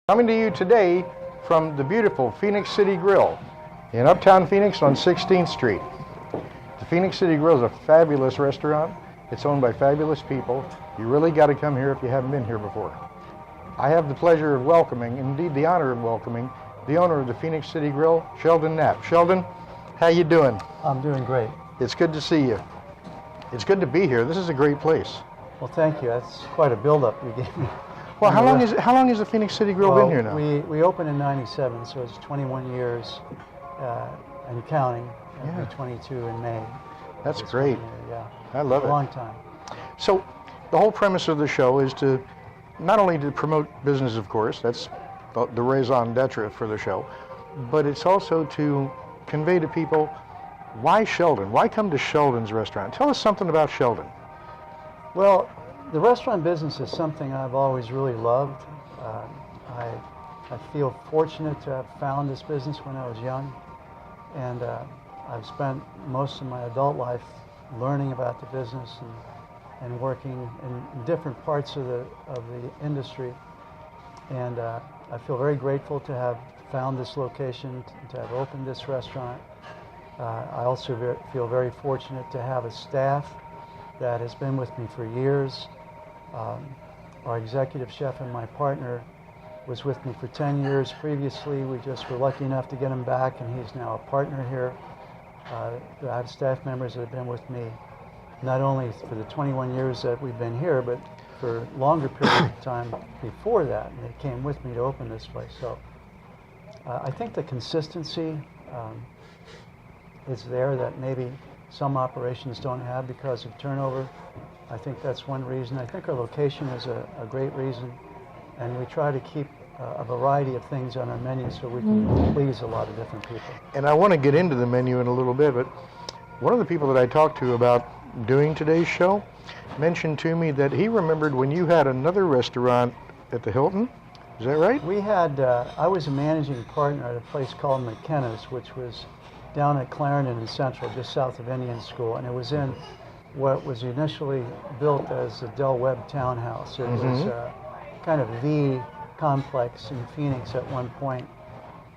Coming to you today from the beautiful Phoenix City Grille in Uptown Phoenix on 16th Street. The Phoenix City Grille is a fabulous restaurant. It's owned by fabulous people. You really got to come here if you haven't been here before. I have the pleasure of welcoming, indeed the honor of welcoming, the owner of the Phoenix City Grille, Sheldon Knapp. Sheldon, how you doing? I'm doing great. It's good to see you. It's good to be here. This is a great place. Well, thank you. That's quite a build-up you gave me. Well, how long has the Phoenix City Grille been here now? We opened in '97, so it's 21 years and counting. It'll be 22 in May. That's great. Yeah, I love it. A long time. So, the whole premise of the show is to not only to promote business, of course, that's the raison d'etre for the show, but it's also to convey to people why Sheldon. Why come to Sheldon's restaurant? Tell us something about Sheldon. Well, the restaurant business is something I've always really loved. I feel fortunate to have found this business when I was young, and I've spent most of my adult life learning about the business and working in different parts of the industry. And I feel very grateful to have found this location, to have opened this restaurant. I also feel very fortunate to have a staff that has been with me for years. Our executive chef and my partner was with me for 10 years previously. We just were lucky enough to get him back, and he's now a partner here. I have staff members that have been with me not only for the 21 years that we've been here, but for longer periods of time before that, and they came with me to open this place. So I think the consistency is there that maybe some operations don't have because of turnover. I think that's one reason. I think our location is a great reason, and we try to keep a variety of things on our menu so we can please a lot of different people. And I want to get into the menu in a little bit, but one of the people that I talked to about doing today's show mentioned to me that he remembered when you had another restaurant at the Hilton. Is that right? We had, I was a managing partner at a place called McKenna's, which was down at Clarendon in Central, just south of Indian School, and it was in what was initially built as the Webb townhouse. It was kind of the complex in Phoenix at one point,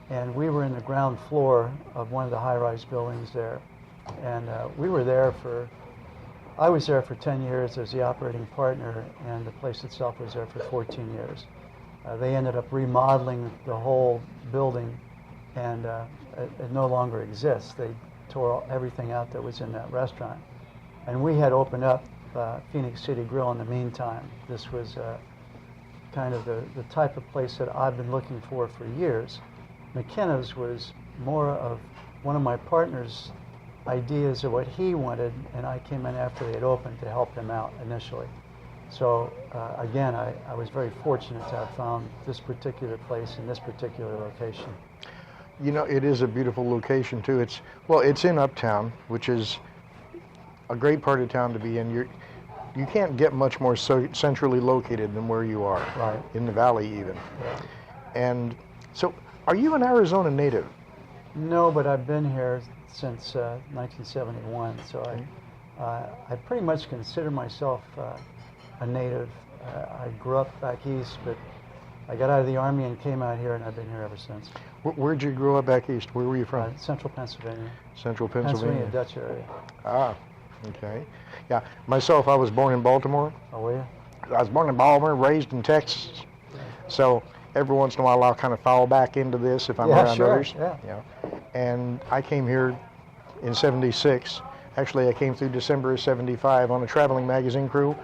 and we were in the ground floor of one of the high-rise buildings there, and we were there I was there for 10 years as the operating partner, and the place itself was there for 14 years. They ended up remodeling the whole building, and it no longer exists. They tore everything out that was in that restaurant. And we had opened up Phoenix City Grille in the meantime. This was kind of the type of place that I've been looking for years. McKenna's was more of one of my partner's ideas of what he wanted, and I came in after they had opened to help him out initially. So again, I was very fortunate to have found this particular place in this particular location. You know, it is a beautiful location too. It's in Uptown, which is a great part of town to be in. You can't get much more centrally located than where you are, right in the valley even. Yeah. And so, are you an Arizona native? No, but I've been here since 1971, so I pretty much consider myself a native. I grew up back east, but I got out of the Army and came out here, and I've been here ever since. Where'd you grow up back east? Where were you from? Central Pennsylvania. Central Pennsylvania. Dutch area. Ah, okay. Yeah, myself, I was born in Baltimore. Oh, were you? I was born in Baltimore, raised in Texas. Yeah. So every once in a while, I'll kind of fall back into this if I'm around others. Yeah. And I came here in '76. Actually, I came through December of '75 on a traveling magazine crew.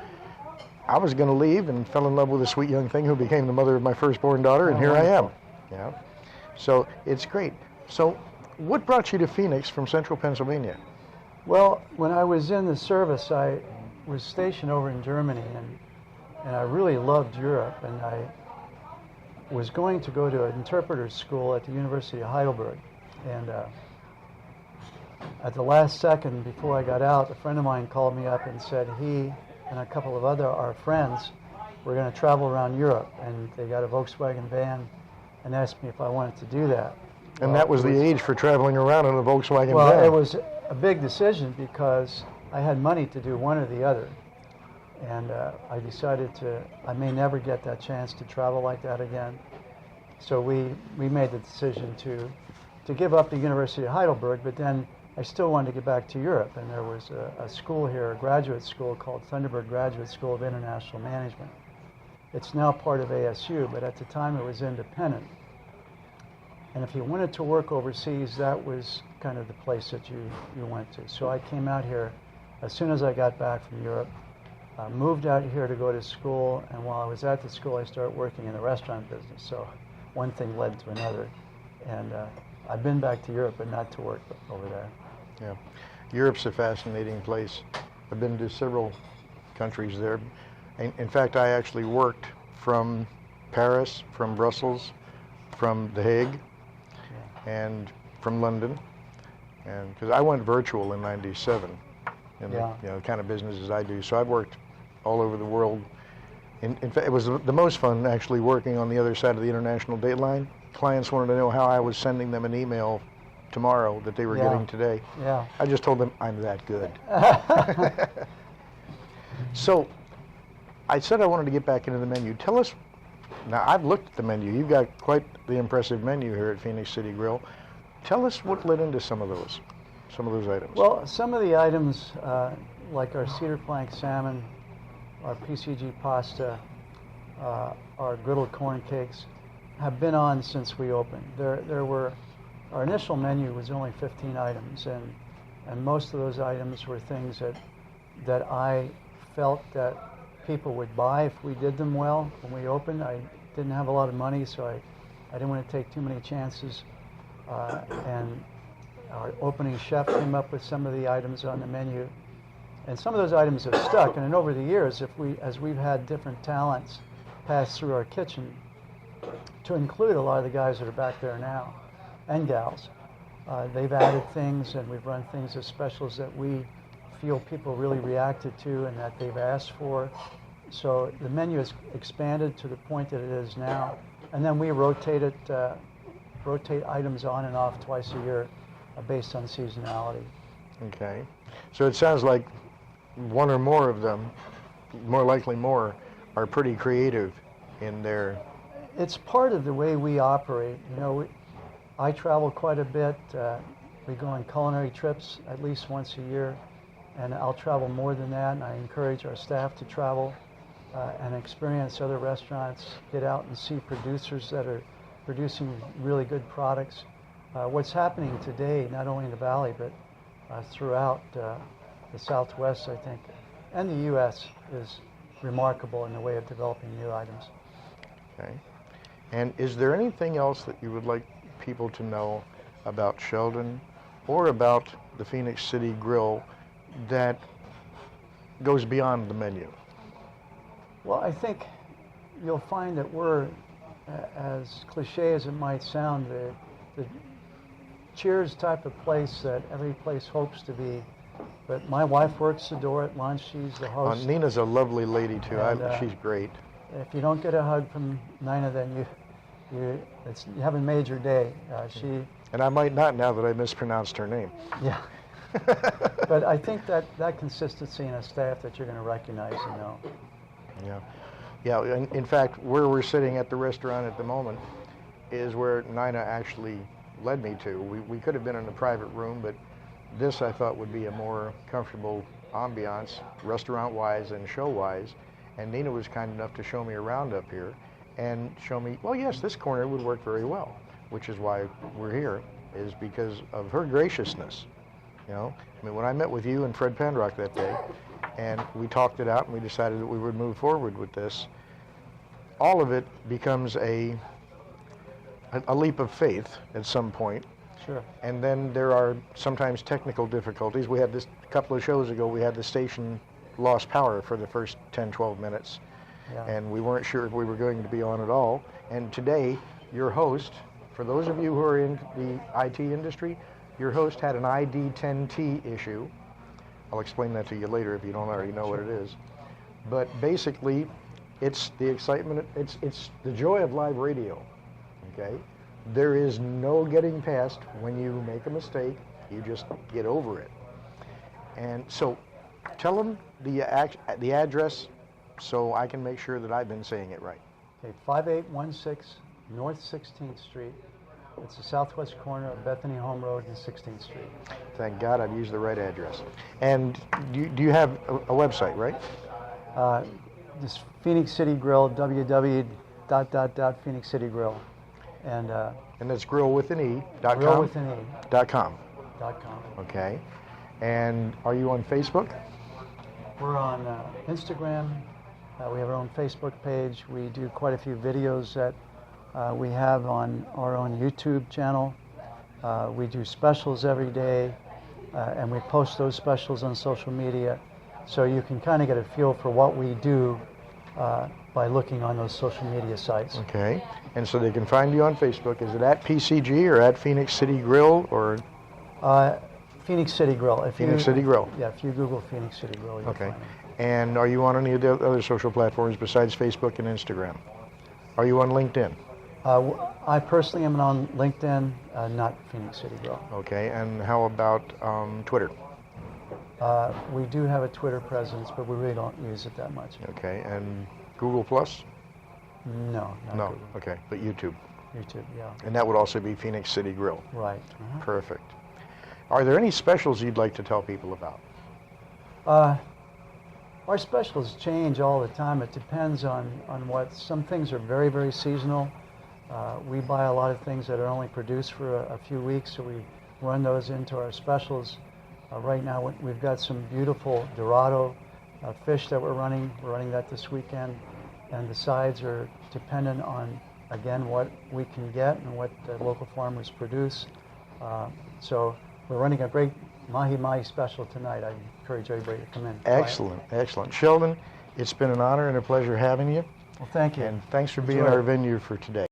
I was going to leave and fell in love with a sweet young thing who became the mother of my firstborn daughter, and here wonderful. I am. Yeah. So it's great. So what brought you to Phoenix from Central Pennsylvania? Well, when I was in the service, I was stationed over in Germany, and I really loved Europe, and I was going to go to an interpreter's school at the University of Heidelberg. And at the last second, before I got out, a friend of mine called me up and said he and a couple of our friends were going to travel around Europe, and they got a Volkswagen van and asked me if I wanted to do that. And that was the age for traveling around in a Volkswagen van. Well, it was a big decision because I had money to do one or the other. And I decided I may never get that chance to travel like that again. So we made the decision to give up the University of Heidelberg, but then I still wanted to get back to Europe, and there was a school here, a graduate school called Thunderbird Graduate School of International Management. It's now part of ASU, but at the time it was independent. And if you wanted to work overseas, that was kind of the place that you went to. So I came out here as soon as I got back from Europe, moved out here to go to school, and while I was at the school, I started working in the restaurant business. So one thing led to another. And I've been back to Europe, but not to work over there. Yeah, Europe's a fascinating place. I've been to several countries there. In fact, I actually worked from Paris, from Brussels, from The Hague, and from London. And because I went virtual in '97, in the kind of businesses I do, so I've worked all over the world. In fact, it was the most fun actually working on the other side of the international date line. Clients wanted to know how I was sending them an email tomorrow that they were getting today. Yeah. I just told them I'm that good. So I said I wanted to get back into the menu. Tell us, now I've looked at the menu. You've got quite the impressive menu here at Phoenix City Grill. Tell us what led into some of those items. Well, some of the items, like our cedar plank salmon, our PCG pasta, our griddled corn cakes, have been on since we opened. Our initial menu was only 15 items, and most of those items were things that I felt that people would buy if we did them well. When we opened, I didn't have a lot of money, so I didn't want to take too many chances. And our opening chef came up with some of the items on the menu, and some of those items have stuck. And then over the years, as we've had different talents pass through our kitchen, to include a lot of the guys that are back there now, and gals, they've added things, and we've run things as specials that we feel people really reacted to and that they've asked for. So the menu has expanded to the point that it is now, and then we rotate items on and off twice a year based on seasonality. Okay, so it sounds like one or more of them, more likely more, are pretty creative in their... It's part of the way we operate. You know, I travel quite a bit. We go on culinary trips at least once a year, and I'll travel more than that, and I encourage our staff to travel and experience other restaurants, get out and see producers that are producing really good products. What's happening today, not only in the Valley, but throughout the Southwest, I think, and the U.S. is remarkable in the way of developing new items. Okay. And is there anything else that you would like people to know about Sheldon or about the Phoenix City Grill that goes beyond the menu? Well, I think you'll find that we're, as cliche as it might sound, the cheers type of place that every place hopes to be. But my wife works the door at lunch. She's the host. Nina's a lovely lady too. And, she's great. If you don't get a hug from Nina, then you haven't made your day. And I might not now that I mispronounced her name. Yeah. But I think that consistency in a staff that you're going to recognize and know. Yeah. Yeah. In fact, where we're sitting at the restaurant at the moment is where Nina actually led me to. We could have been in a private room, but this I thought would be a more comfortable ambiance, restaurant-wise and show-wise. And Nina was kind enough to show me around up here and show me, well, yes, this corner would work very well, which is why we're here, is because of her graciousness. You know, I mean, when I met with you and Fred Penrock that day, and we talked it out and we decided that we would move forward with this, all of it becomes a leap of faith at some point. Sure. And then there are sometimes technical difficulties. We had this a couple of shows ago, we had the station lost power for the first 10, 12 minutes. Yeah. And we weren't sure if we were going to be on at all. And today, your host, for those of you who are in the IT industry, your host had an ID10T issue. I'll explain that to you later if you don't already know what it is. But basically, it's the excitement, it's the joy of live radio, okay? There is no getting past when you make a mistake, you just get over it. And so, tell them the address so I can make sure that I've been saying it right. Okay, 5816 North 16th Street. It's the southwest corner of Bethany Home Road and 16th Street. Thank God I've used the right address. And do you have a website, right? This Phoenix City Grille, www.Phoenix City Grille. And that's grill with an E. grill with an E. .com. .com. Okay. And are you on Facebook? We're on Instagram. We have our own Facebook page. We do quite a few videos that we have on our own YouTube channel. We do specials every day, and we post those specials on social media. So you can kind of get a feel for what we do by looking on those social media sites. Okay. And so they can find you on Facebook. Is it at PCG or at Phoenix City Grille or? Phoenix City Grille. Phoenix City Grille. Yeah, if you Google Phoenix City Grille, you'll okay. find it. And are you on any of the other social platforms besides Facebook and Instagram? Are you on LinkedIn? I personally am on LinkedIn, not Phoenix City Grille. Okay. And how about Twitter? We do have a Twitter presence, but we really don't use it that much. Okay. And Google Plus? No. No. Google. Okay. But YouTube? YouTube, yeah. And that would also be Phoenix City Grille? Right. Perfect. Are there any specials you'd like to tell people about? Our specials change all the time. It depends on what. Some things are very, very seasonal. We buy a lot of things that are only produced for a few weeks, so we run those into our specials. Right now, we've got some beautiful Dorado fish that we're running. We're running that this weekend. And the sides are dependent on, again, what we can get and what the local farmers produce. So we're running a great mahi-mahi special tonight. I encourage everybody to come in. Excellent, excellent. Sheldon, it's been an honor and a pleasure having you. Well, thank you. And thanks for being our venue for today.